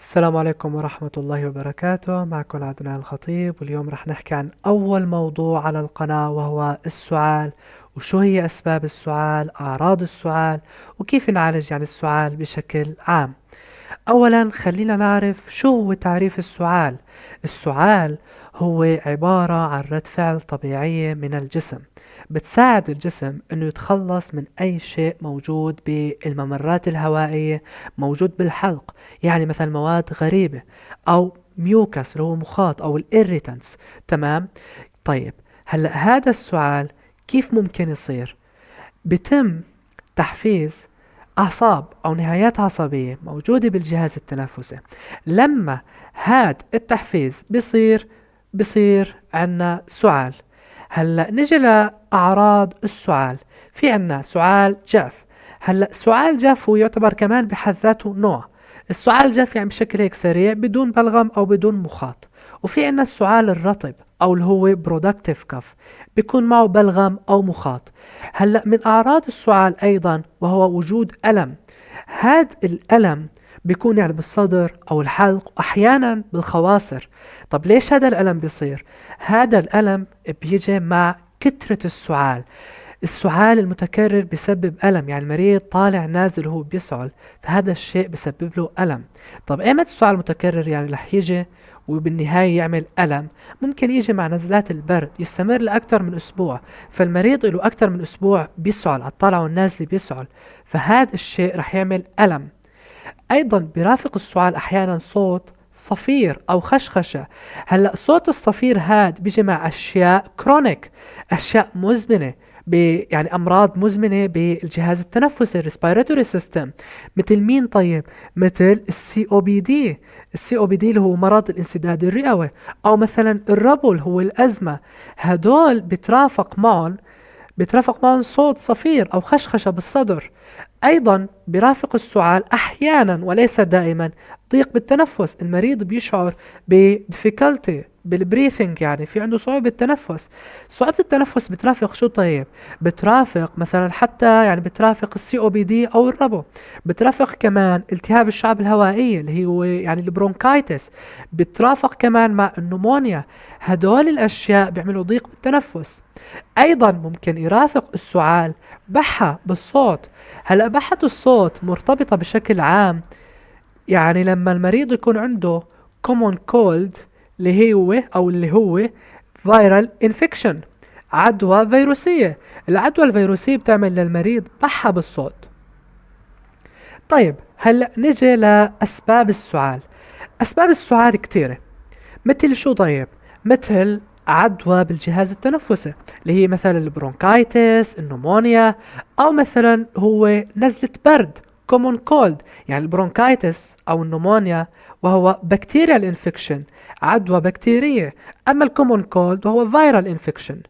السلام عليكم ورحمة الله وبركاته. معكم عدنان الخطيب، واليوم رح نحكي عن أول موضوع على القناة وهو السعال، وشو هي أسباب السعال، أعراض السعال، وكيف نعالج السعال بشكل عام. أولا خلينا نعرف شو هو تعريف السعال. السعال هو عبارة عن رد فعل طبيعية من الجسم بتساعد الجسم انه يتخلص من اي شيء موجود بالممرات الهوائية، موجود بالحلق، يعني مثلا مواد غريبة او ميوكس اللي هو مخاط او الإيريتانس. تمام. طيب، هلأ هذا السعال كيف ممكن يصير؟ بتم تحفيز أعصاب أو نهايات عصبية موجودة بالجهاز التنفسي. لما هاد التحفيز بصير عنا سعال. هلأ نجي لأعراض السعال. في عنا سعال جاف. هلأ سعال جاف هو يعتبر كمان بحد ذاته نوع. السعال جاف يعني بشكل هيك سريع بدون بلغم أو بدون مخاط. وفي عنا السعال الرطب أو اللي هو برودكتيف كف، بيكون معه بلغم أو مخاط. هلأ من أعراض السعال أيضا وهو وجود ألم. هذا الألم بيكون بالصدر أو الحلق وأحيانا بالخواصر. طب ليش هذا الألم بيصير؟ هذا الألم بيجي مع كثرة السعال. السعال المتكرر بيسبب ألم، يعني المريض طالع نازل وهو بيسعل، فهذا الشيء بيسبب له ألم. طب ايمت السعال المتكرر رح يجي وبالنهاية يعمل ألم؟ ممكن يجي مع نزلات البرد يستمر لأكثر من أسبوع، فالمريض له أكثر من أسبوع بيسعل على الطالع والنازل بيسعل، فهذا الشيء رح يعمل ألم. أيضا بيرافق السعال أحيانا صوت صفير أو خشخشة. هلأ صوت الصفير هاد بيجي مع أشياء كرونيك، أشياء مزمنة، أمراض مزمنة بالجهاز التنفسي الريسبيراتوري سيستم. مثل مين طيب؟ مثل السي او بي دي. السي او بي دي اللي هو مرض الانسداد الرئوي، أو مثلا الربو اللي هو الأزمة. هدول بترافق معهم صوت صفير أو خشخشة بالصدر. أيضا برافق السعال أحيانا وليس دائما ضيق بالتنفس. المريض بيشعر بديفيكالتي بالبريثنج، يعني في عنده صعوبة بالتنفس. صعوبة التنفس بترافق شو طيب؟ بترافق مثلا حتى بترافق السي او بي دي او الربو. بترافق كمان التهاب الشعب الهوائية اللي هو البرونكايتس. بترافق كمان مع النمونيا. هدول الاشياء بيعملوا ضيق بالتنفس. ايضا ممكن يرافق السعال بحة بالصوت. هلا بحة الصوت مرتبطة بشكل عام، لما المريض يكون عنده common cold اللي هو viral infection، عدوى فيروسية. العدوى الفيروسية بتعمل للمريض بحة بالصوت. طيب هلا نجي لأسباب السعال. أسباب السعال كتيرة. مثل شو طيب؟ مثل عدوى بالجهاز التنفسي اللي هي مثلا البرونكايتس، النمونيا، او مثلا هو نزلة برد كومون كولد. يعني البرونكايتس او النمونيا وهو بكتيريال انفكشن، عدوى بكتيرية. اما الكومون كولد وهو فيرال انفكشن.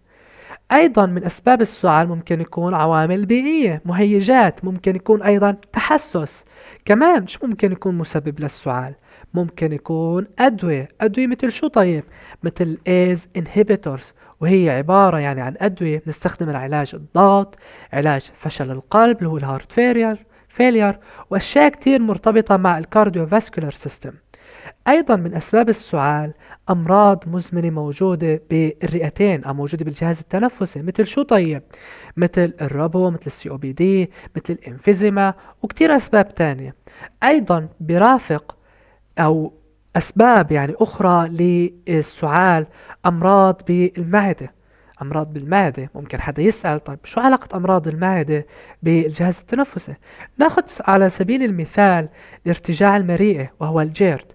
ايضا من اسباب السعال ممكن يكون عوامل بيئية، مهيجات. ممكن يكون ايضا تحسس. كمان شو ممكن يكون مسبب للسعال؟ ممكن يكون أدوية مثل شو طيب؟ مثل ايز انهبيتورز، وهي عبارة عن أدوية بنستخدم لعلاج الضغط، علاج فشل القلب اللي هو الهارت فيلير، وأشياء كتير مرتبطة مع الكارديوفاسكولار سيستم. أيضا من أسباب السعال أمراض مزمنة موجودة بالرئتين أو موجودة بالجهاز التنفسي. مثل شو طيب؟ مثل الربو، مثل السي او بي دي، مثل الانفيزيما، وكتير أسباب تانية. أيضا برافق أو أسباب أخرى للسعال أمراض بالمعدة. أمراض بالمعدة ممكن حدا يسأل طيب شو علاقة أمراض المعدة بالجهاز التنفسي؟ ناخذ على سبيل المثال الارتجاع المريئي وهو الجيرد.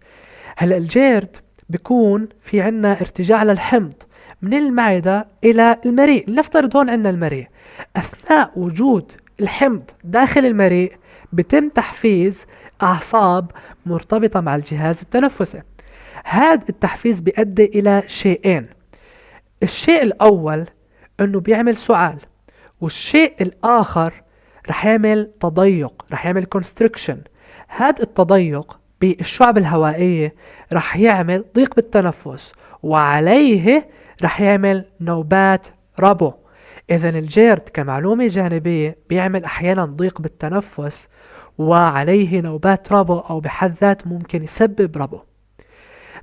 هلا الجيرد بيكون في عنا ارتجاع للحمض من المعدة إلى المريء. لنفترض هون عنا المريء. أثناء وجود الحمض داخل المريء بتم تحفيز أعصاب مرتبطة مع الجهاز التنفسي. هذا التحفيز بيؤدي إلى شيئين. الشيء الأول أنه بيعمل سعال، والشيء الآخر رح يعمل تضيق، رح يعمل constriction. هذا التضيق بالشعب الهوائية رح يعمل ضيق بالتنفس، وعليه رح يعمل نوبات ربو. إذا الجيرد كمعلومة جانبية بيعمل أحيانا ضيق بالتنفس، وعليه نوبات ربو أو بحد ذاته ممكن يسبب ربو.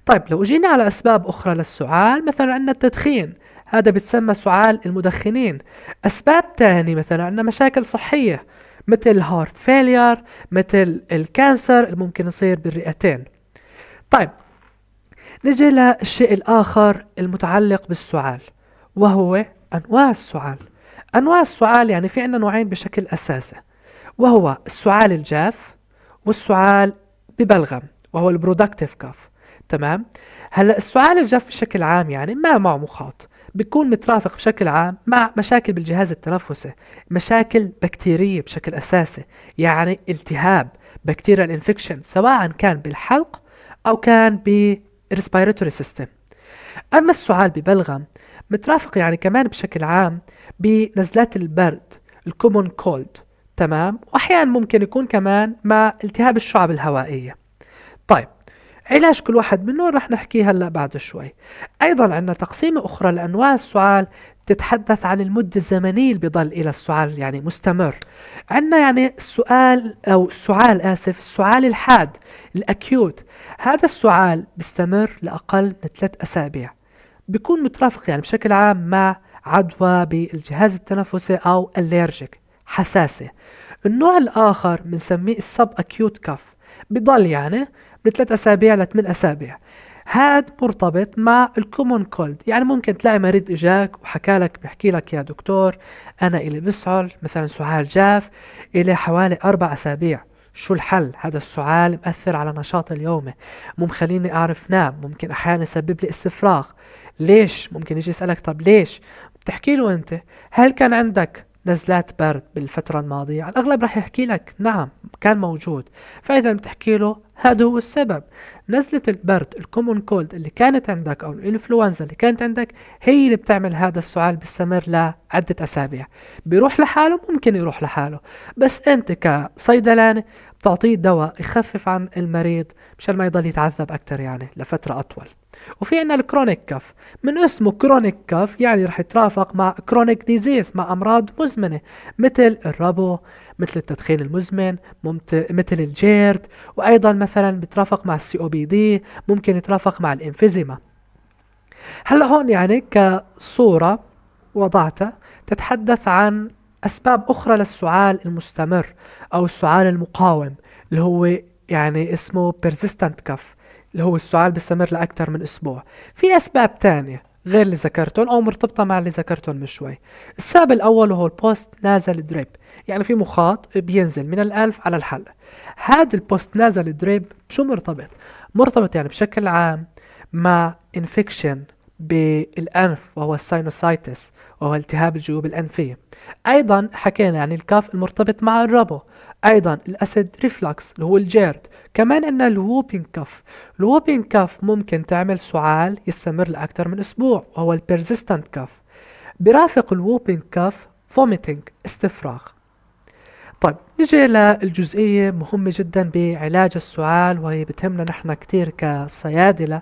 طيب لو جينا على أسباب أخرى للسعال، مثلا عندنا التدخين، هذا بتسمى سعال المدخنين. أسباب تاني مثلا عندنا مشاكل صحية مثل الهارت فيلير، مثل الكانسر اللي ممكن يصير بالرئتين. طيب نجي للشيء الآخر المتعلق بالسعال، وهو أنواع السعال. أنواع السعال يعني في عندنا نوعين بشكل أساسي، وهو السعال الجاف والسعال ببلغم، وهو البرودكتيف كاف. تمام. هلا السعال الجاف بشكل عام يعني ما معه مخاط، بيكون مترافق بشكل عام مع مشاكل بالجهاز التنفسي، مشاكل بكتيرية بشكل أساسي، يعني التهاب بكتيريال انفكشن سواء كان بالحلق أو كان بالريسبيراتوري سيستم. أما السعال ببلغم مترافق يعني كمان بشكل عام بنزلات البرد، الكومون كولد. تمام. وأحيانا ممكن يكون كمان مع التهاب الشعب الهوائية. طيب علاج كل واحد منهم رح نحكيه هلأ بعد شوي. أيضا عندنا تقسيمة أخرى لأنواع السعال تتحدث عن المدة الزمنية اللي بيضل إلى السعال يعني مستمر. عندنا يعني السؤال أو السعال آسف السعال الحاد الأكيوت، هذا السعال بيستمر لأقل من 3 أسابيع، بيكون مترافق يعني بشكل عام مع عدوى بالجهاز التنفسي أو أليرجيك حساسة. النوع الآخر بنسميه السب أكيوت كف، بضل يعني من 3 أسابيع ل 8 أسابيع. هاد مرتبط مع الكومون كولد، يعني ممكن تلاقي مريض اجاك وحكى لك بيحكي لك يا دكتور انا الي بسعل مثلا سعال جاف الي حوالي 4 أسابيع، شو الحل؟ هذا السعال مأثر على نشاطي اليومي، مو مخليني اعرف نام، ممكن احيانا يسبب لي استفراغ. ليش؟ ممكن يجي يسألك طب ليش؟ بتحكي له انت هل كان عندك نزلات برد بالفترة الماضية؟ على الأغلب راح يحكي لك نعم كان موجود. فإذا بتحكي له هذا هو السبب، نزلة البرد الكومون كولد اللي كانت عندك أو الإنفلونزا اللي كانت عندك هي اللي بتعمل هذا السعال بيستمر لعدة أسابيع. بيروح لحاله؟ ممكن يروح لحاله، بس أنت كصيدلاني بتعطيه دواء يخفف عن المريض مشان ما يضل يتعذب أكتر يعني لفترة أطول. وفي عنا الكرونيك كف، من اسمه كرونيك كف يعني رح يترافق مع كرونيك ديزيز، مع أمراض مزمنة مثل الربو، مثل التدخين المزمن، مثل الجيرد، وأيضا مثلا بترافق مع السي او بي دي، ممكن يترافق مع الانفيزيما. هلا هون يعني كصورة وضعتها تتحدث عن أسباب أخرى للسعال المستمر أو السعال المقاوم، اللي هو يعني اسمه persistent cough، اللي هو السعال بيستمر لأكثر من أسبوع. في أسباب تانية غير اللي ذكرتهم أو مرتبطة مع اللي ذكرتهم من شوي. السبب الأول هو البوست نازل دريب، يعني في مخاط بينزل من الأنف على الحلق. هذا البوست نازل دريب شو مرتبط؟ مرتبط يعني بشكل عام مع انفكشن بالأنف وهو الساينوسايتس وهو التهاب الجيوب الأنفية. أيضا حكينا يعني الكاف المرتبط مع الربو، أيضا الأسيد ريفلكس اللي هو الجيرد. كمان عندنا الووبين كاف، الووبين كاف ممكن تعمل سعال يستمر لأكثر من أسبوع وهو البيرزيستنت كاف. برافق الووبين كاف فوميتنج استفراغ. طيب نجي للجزئية مهمة جدا بعلاج السعال وهي بتهمنا نحن كتير كصيادلة،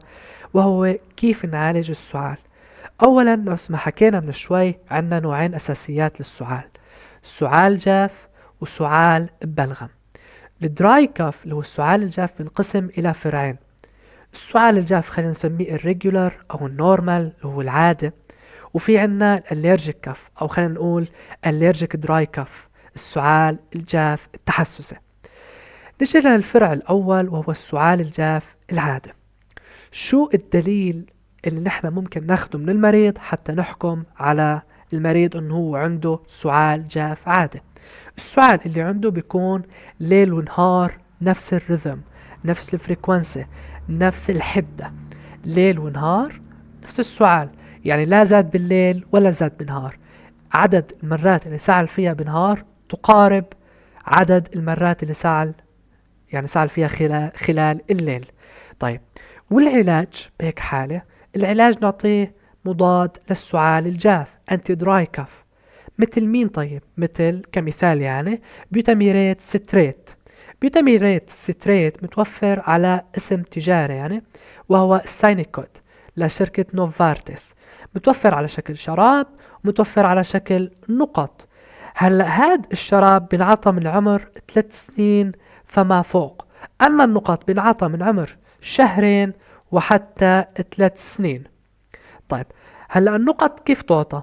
وهو كيف نعالج السعال. أولا نفس ما حكينا من شوي عنا نوعين أساسيات للسعال، سعال جاف وسعال ببلغم. الدراي كاف اللي هو السعال الجاف بينقسم إلى فرعين، السعال الجاف خلينا نسميه الريجولار أو النورمال اللي هو العادة، وفي عنا الالرجيك كاف أو خلينا نقول الالرجيك دراي كاف، السعال الجاف التحسسي. نجي للفرع الأول وهو السعال الجاف العادة. شو الدليل اللي نحن ممكن ناخده من المريض حتى نحكم على المريض انه هو عنده سعال جاف عادة؟ السعال اللي عنده بيكون ليل ونهار نفس الرذم، نفس الفريكونسي، نفس الحدة، ليل ونهار نفس السعال، يعني لا زاد بالليل ولا زاد بالنهار. عدد المرات اللي سعل فيها بالنهار تقارب عدد المرات اللي سعل فيها خلال الليل. طيب والعلاج بهيك حالة؟ العلاج نعطيه مضاد للسعال الجاف انتي دراي كاف. مثل مين؟ طيب مثل كمثال يعني بيوتاميريت ستريت. بيوتاميريت ستريت متوفر على اسم تجاري يعني وهو الساينيكود لشركة نوفارتس، متوفر على شكل شراب ومتوفر على شكل نقط. هلا هاد الشراب بنعطى من عمر 3 سنين فما فوق. أما النقط بنعطى من عمر شهرين وحتى 3 سنين. طيب هلأ النقط كيف تعطى؟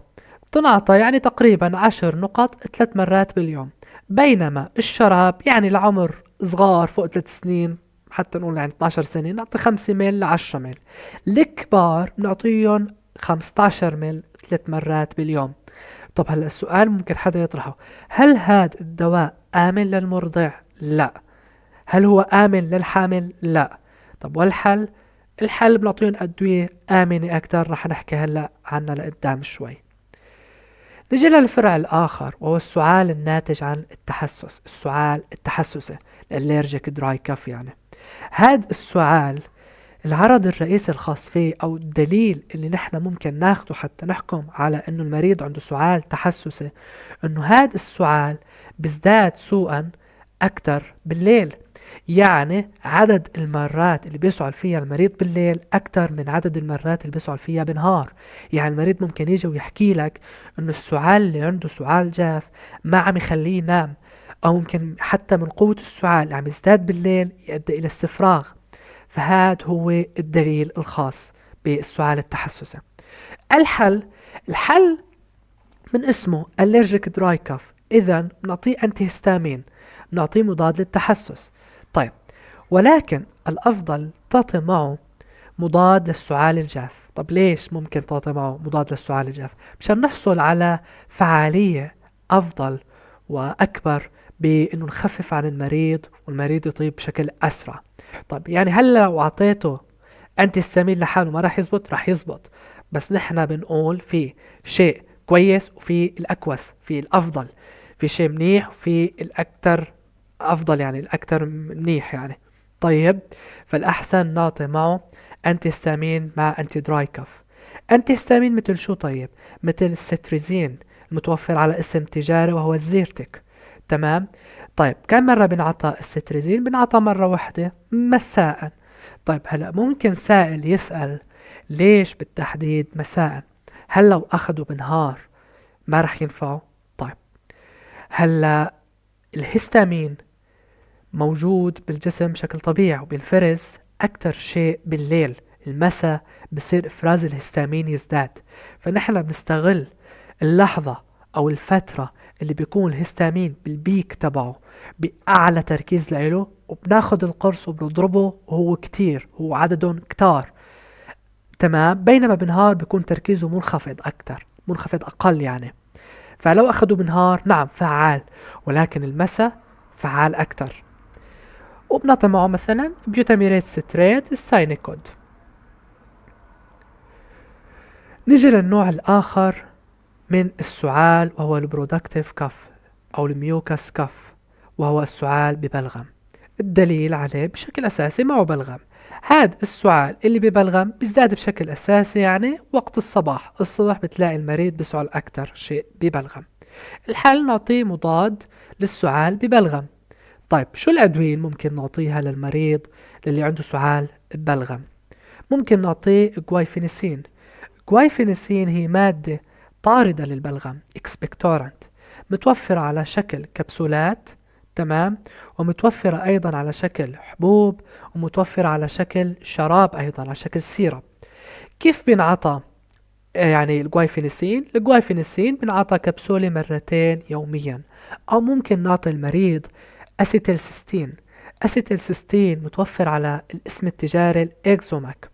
بتنعطى يعني تقريبا 10 نقط 3 مرات باليوم، بينما الشراب يعني لعمر صغار فوق 3 سنين، حتى نقول يعني 12 سنة، نعطي 5 مل ل 10 مل. الكبار بنعطيهم 15 مل 3 مرات باليوم. طب هلا السؤال ممكن حدا يطرحه، هل هذا الدواء آمن للمرضع؟ لا. هل هو آمن للحامل؟ لا. طب والحل؟ الحل بنعطيهم أدوية آمنة أكتر، رح نحكي هلأ عنها لقدام شوي. نجي للفرع الآخر وهو السعال الناتج عن التحسس، السعال التحسسي، الالرجيك دراي كاف يعني. هذا السعال العرض الرئيسي الخاص فيه أو الدليل اللي نحن ممكن ناخده حتى نحكم على أنه المريض عنده سعال تحسسي، أنه هذا السعال بيزداد سوءا أكتر بالليل. يعني عدد المرات اللي بيسعل فيها المريض بالليل أكتر من عدد المرات اللي بيسعل فيها بالنهار. يعني المريض ممكن يجي ويحكي لك أنه السعال اللي عنده سعال جاف ما عم يخليه ينام، أو ممكن حتى من قوة السعال عم يزداد بالليل يؤدي إلى استفراغ. فهذا هو الدليل الخاص بالسعال التحسسي. الحل من اسمه allergic dry cough، إذا بنعطيه أنتي هستامين، بنعطيه مضاد للتحسس. طيب ولكن الأفضل تعطي معه مضاد للسعال الجاف. طب ليش ممكن تعطي معه مضاد للسعال الجاف؟ مشان نحصل على فعالية أفضل وأكبر بأنه نخفف عن المريض والمريض يطيب بشكل أسرع. طب يعني هل لو أعطيته أنتي هستامين لحاله ما راح يزبط؟ راح يزبط، بس نحن بنقول في شيء كويس وفي الأكوس، في الأفضل، في شيء منيح وفي الأكثر أفضل، يعني الأكثر منيح يعني. طيب فالأحسن نعطي معه أنتي هستامين مع أنتي دراي كف. أنتي هستامين مثل شو؟ طيب مثل الستريزين المتوفر على اسم تجاري وهو الزيرتك. تمام. طيب كم مرة بنعطى الستريزين؟ بنعطى مرة واحدة مساء. طيب هلا ممكن سائل يسأل ليش بالتحديد مساء؟ هل لو أخده بالنهار ما رح ينفعه؟ طيب هلا الهستامين موجود بالجسم بشكل طبيعي وبينفرز أكتر شيء بالليل، المساء بصير إفراز الهستامين يزداد. فنحن بنستغل اللحظة أو الفترة اللي بيكون الهستامين بالبيك تبعه بأعلى تركيز لإله، وبناخد القرص وبنضربه وهو كتير، هو عددهم كتار. تمام. بينما بالنهار بيكون تركيزه منخفض أكتر، منخفض أقل يعني. فلو أخدوا بالنهار نعم فعال، ولكن المساء فعال أكتر. وبنعطي معه مثلا بيوتاميريت ستريت الساينيكود. نيجي للنوع الآخر من السعال وهو البرودكتيف كف أو الميوكاس كف، وهو السعال ببلغم. الدليل عليه بشكل أساسي معه بلغم. هاد السعال اللي ببلغم بيزداد بشكل أساسي يعني وقت الصباح، الصبح بتلاقي المريض بيسعل أكتر شيء ببلغم. الحل نعطيه مضاد للسعال ببلغم. طيب شو الأدوية اللي ممكن نعطيها للمريض اللي عنده سعال ببلغم؟ ممكن نعطيه جوايفينيسين. جوايفينيسين هي مادة طاردة للبلغم expectorant، متوفرة على شكل كبسولات. تمام. ومتوفرة أيضا على شكل حبوب، ومتوفرة على شكل شراب أيضا على شكل سيرب. كيف بنعطى؟ يعني الجوايفينيسين بنعطى كبسولة مرتين يوميا، أو ممكن نعطي المريض أسيتيلسيستين. أسيتيلسيستين متوفر على الاسم التجاري الإكزوماك،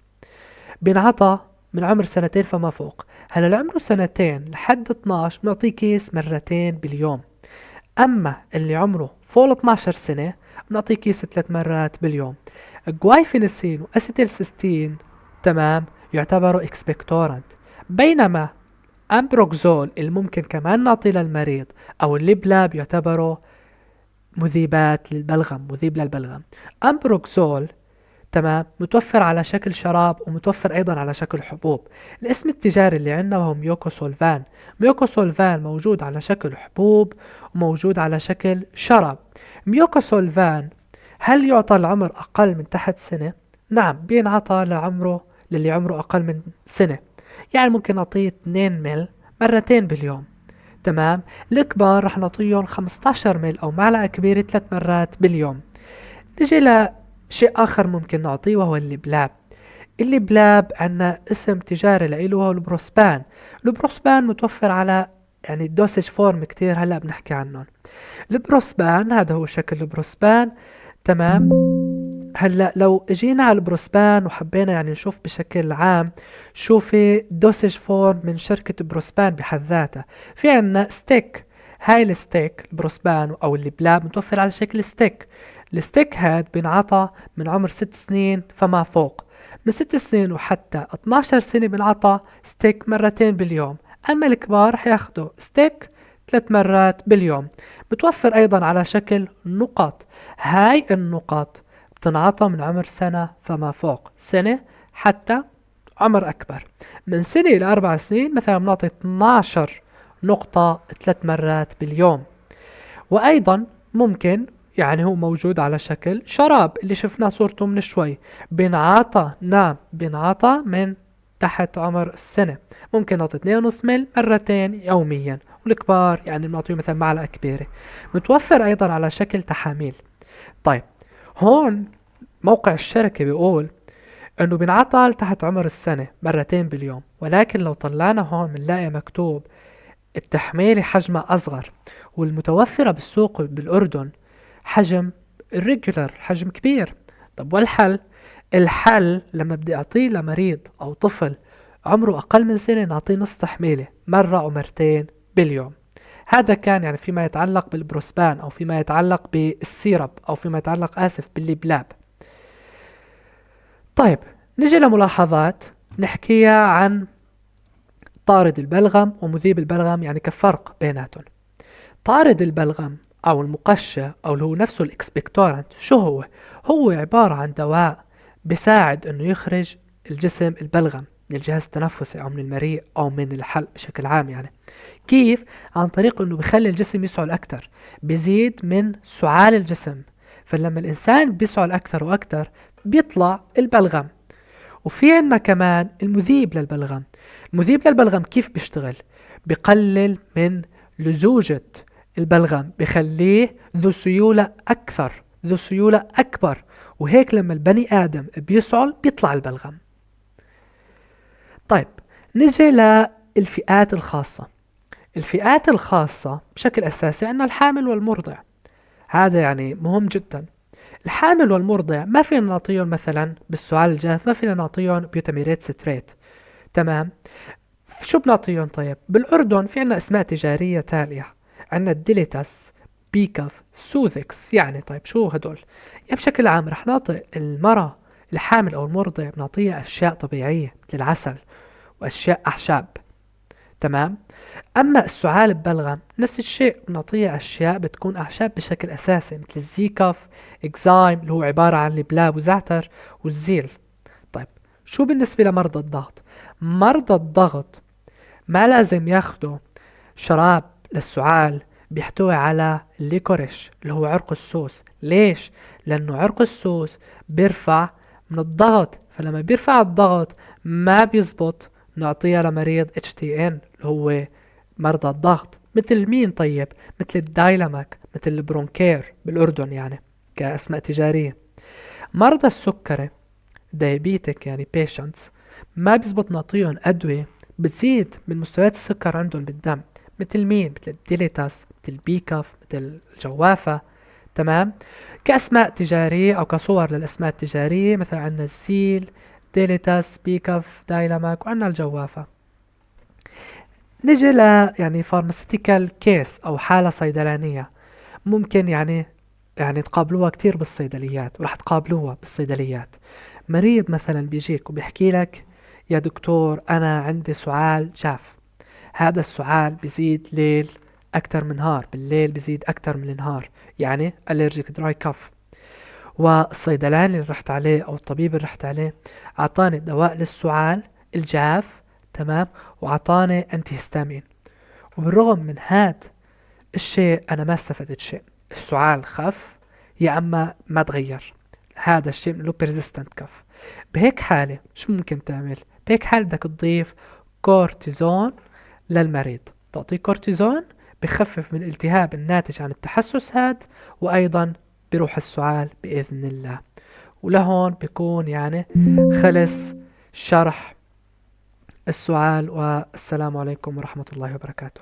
بنعطى من عمر سنتين فما فوق. هلا اللي عمره سنتين لحد 12 بنعطيه كيس مرتين باليوم. أما اللي عمره فوق ال 12 سنة بنعطيه كيس 3 مرات باليوم. الجوايفينيسين وأسيتيلسيستين تمام يعتبروا اكسبكتورنت، بينما أمبروكزول اللي ممكن كمان نعطيه للمريض أو الليبلاب يعتبروا مذيبات للبلغم، مذيب للبلغم. أمبروكزول تمام متوفر على شكل شراب ومتوفر أيضا على شكل حبوب. الاسم التجاري اللي عندنا وهو ميوكوسولفان. ميوكوسولفان موجود على شكل حبوب وموجود على شكل شراب. ميوكوسولفان هل يعطى العمر أقل من تحت سنة؟ نعم بينعطى للي عمره أقل من سنة، يعني ممكن نعطيه 2 مل مرتين باليوم. تمام. الكبار رح نعطيهم 15 مل أو معلقة كبيرة 3 مرات باليوم. نجي لشيء آخر ممكن نعطيه وهو اللبلاب. اللبلاب عنا اسم تجاري له وهو البروسبان. البروسبان متوفر على يعني دوسج فورم كتير هلا بنحكي عنهم. البروسبان هذا هو شكل البروسبان. تمام. هلا لو اجينا على البروسبان وحبينا يعني نشوف بشكل عام شو في دوسج فورم من شركة بروسبان بحد ذاتها. في عنا ستيك. هاي الستيك البروسبان او البلاب متوفر على شكل ستيك. الستيك هاد بنعطى من عمر 6 سنين فما فوق. من 6 سنين وحتى 12 سنة بنعطى ستيك مرتين باليوم. اما الكبار حياخدوا ستيك 3 مرات باليوم. بتوفر ايضا على شكل نقط. هاي النقط بتنعطى من عمر سنة فما فوق. سنة حتى عمر أكبر. من سنة إلى 4 سنين مثلا بنعطي 12 نقطة 3 مرات باليوم. وأيضا ممكن يعني هو موجود على شكل شراب اللي شفناه صورته من شوي. بنعطى بنعطى من تحت عمر السنة. ممكن نعطي 2.5 مل مرتين يوميا. والكبار يعني بنعطيه مثلا معلقة كبيرة. متوفر أيضا على شكل تحاميل. طيب هون موقع الشركة بيقول انه بينعطى تحت عمر السنة مرتين باليوم. ولكن لو طلعنا هون بنلاقي مكتوب التحميلة حجمها اصغر والمتوفرة بالسوق بالاردن حجم الريجولر حجم كبير. طب والحل؟ الحل لما بدي اعطيه لمريض او طفل عمره اقل من سنة نعطيه نص تحميلة مرة او مرتين باليوم. هذا كان يعني فيما يتعلق بالبروسبان او فيما يتعلق بالسيرب او فيما يتعلق باللبلاب. طيب نجي لملاحظات نحكيها عن طارد البلغم ومذيب البلغم يعني كفرق بيناتهم. طارد البلغم او المقشة او اللي هو نفسه الاكسبكتورانت شو هو؟ هو عبارة عن دواء بيساعد انه يخرج الجسم البلغم من الجهاز التنفسي او من المريء او من الحلق بشكل عام. يعني كيف؟ عن طريق انه بيخلي الجسم يسعل اكثر. بيزيد من سعال الجسم. فلما الانسان بيسعل اكثر واكثر بيطلع البلغم. وفي عنا كمان المذيب للبلغم. المذيب للبلغم كيف بيشتغل؟ بقلل من لزوجة البلغم. بخليه ذو سيولة أكثر ذو سيولة أكبر. وهيك لما البني آدم بيسعل بيطلع البلغم. طيب نجي للفئات الخاصة. الفئات الخاصة بشكل أساسي عنا الحامل والمرضع. هذا يعني مهم جدا. الحامل والمرضع ما فينا نعطيهم مثلا بالسعال الجاف ما فينا نعطيهم بيوتاميرات ستريت. تمام. شو بنعطيهم؟ طيب بالأردن في عنا أسماء تجارية تالية. عنا الديليتاس بيكاف سوذكس. يعني طيب شو هدول؟ يعني بشكل عام رح نعطي المرأة الحامل أو المرضع بنعطيها أشياء طبيعية مثل العسل وأشياء أعشاب. تمام. أما السعال ببلغم نفس الشيء بنعطيها أشياء بتكون أعشاب بشكل أساسي مثل الزيكاف إكزايم اللي هو عبارة عن البلاب وزعتر والزيل. طيب شو بالنسبة لمرضى الضغط؟ مرضى الضغط ما لازم ياخدوا شراب للسعال بيحتوي على الليكوريش اللي هو عرق السوس. ليش؟ لأنه عرق السوس بيرفع من الضغط. فلما بيرفع الضغط ما بيزبط نعطيها لمريض HTN اللي هو مرضى الضغط. مثل مين طيب؟ مثل الدايلاماك مثل البرونكير بالأردن يعني كأسماء تجارية. مرضى السكري دايبيتك يعني patients ما بيزبط نعطيهم أدوية بتزيد من مستويات السكر عندهم بالدم. مثل مين؟ مثل الديليتاس مثل البيكاف مثل الجوافة. تمام. كأسماء تجارية أو كصور للأسماء التجارية مثلا عندنا الزيل ديليتاس بيكاف دايلاماك وعندنا الجوافة. نجي ل يعني فارماسيتيكال كيس أو حالة صيدلانية. ممكن يعني تقابلوها كتير بالصيدليات ورح تقابلوها بالصيدليات. مريض مثلا بيجيك وبيحكي لك يا دكتور أنا عندي سعال جاف. هذا السعال بيزيد ليل أكتر من نهار. بالليل بيزيد أكتر من النهار. يعني allergic dry cough. والصيدلاني اللي رحت عليه أو الطبيب اللي رحت عليه أعطاني دواء للسعال الجاف. تمام. وأعطاني أنتي هستامين. وبالرغم من هاد الشيء أنا ما استفدت شيء. السعال خف يا أما ما تغير. هذا الشيء من له persistent cough. بهيك حالة شو ممكن تعمل؟ بهيك حالة بدك تضيف كورتيزون للمريض. تعطيه كورتيزون بخفف من الالتهاب الناتج عن التحسس هاد وأيضا بيروح السعال بإذن الله. ولهون بيكون يعني خلص شرح السعال، والسلام عليكم ورحمة الله وبركاته.